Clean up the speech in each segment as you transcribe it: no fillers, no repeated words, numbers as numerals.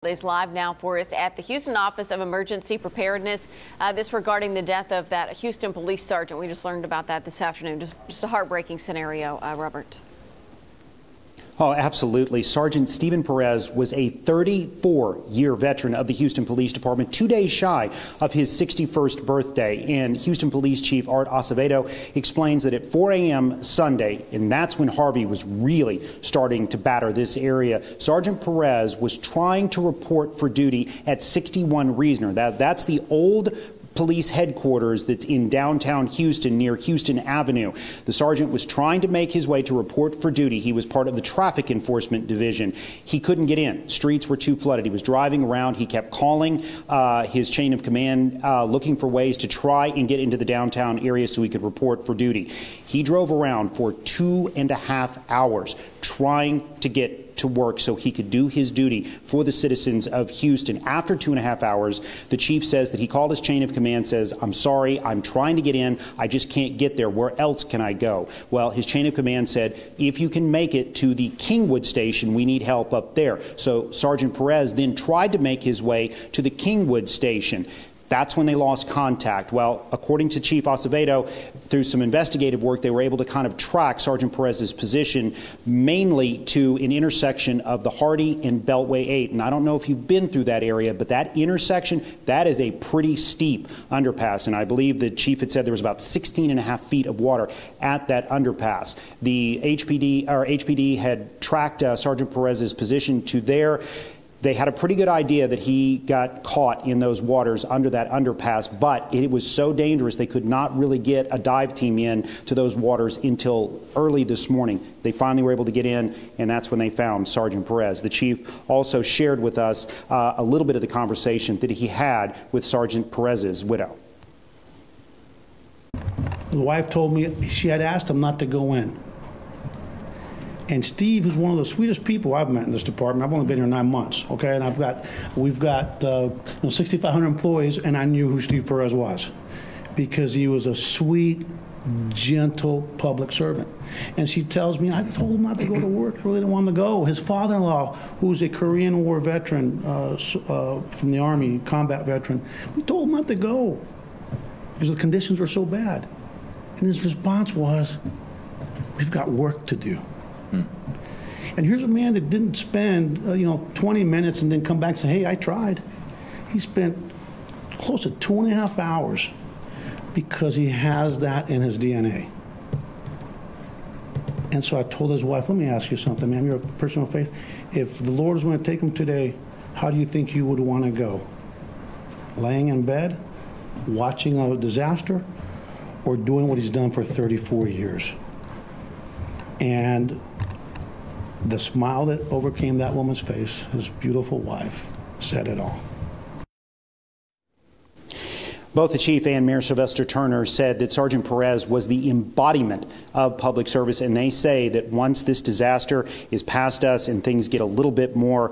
Is live now for us at the Houston Office of Emergency Preparedness. This regarding the death of that Houston police sergeant. We just learned about that this afternoon. Just a heartbreaking scenario, Robert. Oh, absolutely. Sergeant Stephen Perez was a 34-year veteran of the Houston Police Department, 2 days shy of his 61st birthday. And Houston Police Chief Art Acevedo explains that at 4 a.m. Sunday, and that's when Harvey was really starting to batter this area, Sergeant Perez was trying to report for duty at 61 Reasoner. That's the old police headquarters that's in downtown Houston near Houston Avenue. The sergeant was trying to make his way to report for duty. He was part of the traffic enforcement division. He couldn't get in. Streets were too flooded. He was driving around. He kept calling his chain of command, looking for ways to try and get into the downtown area so he could report for duty. He drove around for 2.5 hours trying to get to work so he could do his duty for the citizens of Houston. After 2.5 hours, the chief says that he called his chain of command, says, "I'm sorry, I'm trying to get in. I just can't get there. Where else can I go?" Well, his chain of command said, "If you can make it to the Kingwood station, we need help up there." So Sergeant Perez then tried to make his way to the Kingwood station. That's when they lost contact. Well, according to Chief Acevedo, through some investigative work, they were able to kind of track Sergeant Perez's position mainly to an intersection of the Hardy and Beltway 8. And I don't know if you've been through that area, but that intersection, that is a pretty steep underpass. And I believe the chief had said there was about 16.5 feet of water at that underpass. The HPD had tracked Sergeant Perez's position to there. They had a pretty good idea that he got caught in those waters under that underpass, but it was so dangerous they could not really get a dive team in to those waters until early this morning. They finally were able to get in, and that's when they found Sergeant Perez. The chief also shared with us a little bit of the conversation that he had with Sergeant Perez's widow. The wife told me she had asked him not to go in. And Steve, who's one of the sweetest people I've met in this department, I've only been here 9 months, okay? And we've got 6,500 employees, and I knew who Steve Perez was because he was a sweet, gentle public servant. And she tells me, I told him not to go to work. I really didn't want him to go. His father-in-law, who's a Korean War veteran from the Army, combat veteran, we told him not to go because the conditions were so bad. And his response was, "We've got work to do." And here's a man that didn't spend 20 minutes and then come back and say, "Hey, I tried." He spent close to 2.5 hours because he has that in his DNA. And so I told his wife, "Let me ask you something, ma'am. You're a person of faith. If the Lord is going to take him today, how do you think you would want to go? Laying in bed, watching a disaster, or doing what he's done for 34 years?" And the smile that overcame that woman's face, his beautiful wife, said it all. Both the chief and Mayor Sylvester Turner said that Sergeant Perez was the embodiment of public service, and they say that once this disaster is past us and things get a little bit more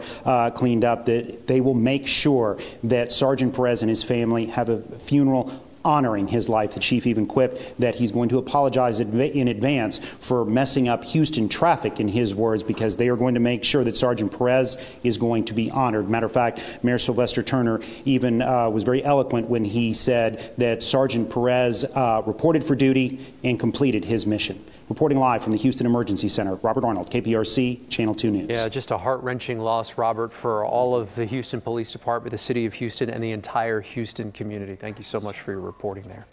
cleaned up, that they will make sure that Sergeant Perez and his family have a funeral honoring his life. The chief even quipped that he's going to apologize in advance for messing up Houston traffic, in his words, because they are going to make sure that Sergeant Perez is going to be honored. Matter of fact, Mayor Sylvester Turner even was very eloquent when he said that Sergeant Perez reported for duty and completed his mission. Reporting live from the Houston Emergency Center, Robert Arnold, KPRC, Channel 2 News. Yeah, just a heart-wrenching loss, Robert, for all of the Houston Police Department, the city of Houston, and the entire Houston community. Thank you so much for your reporting there.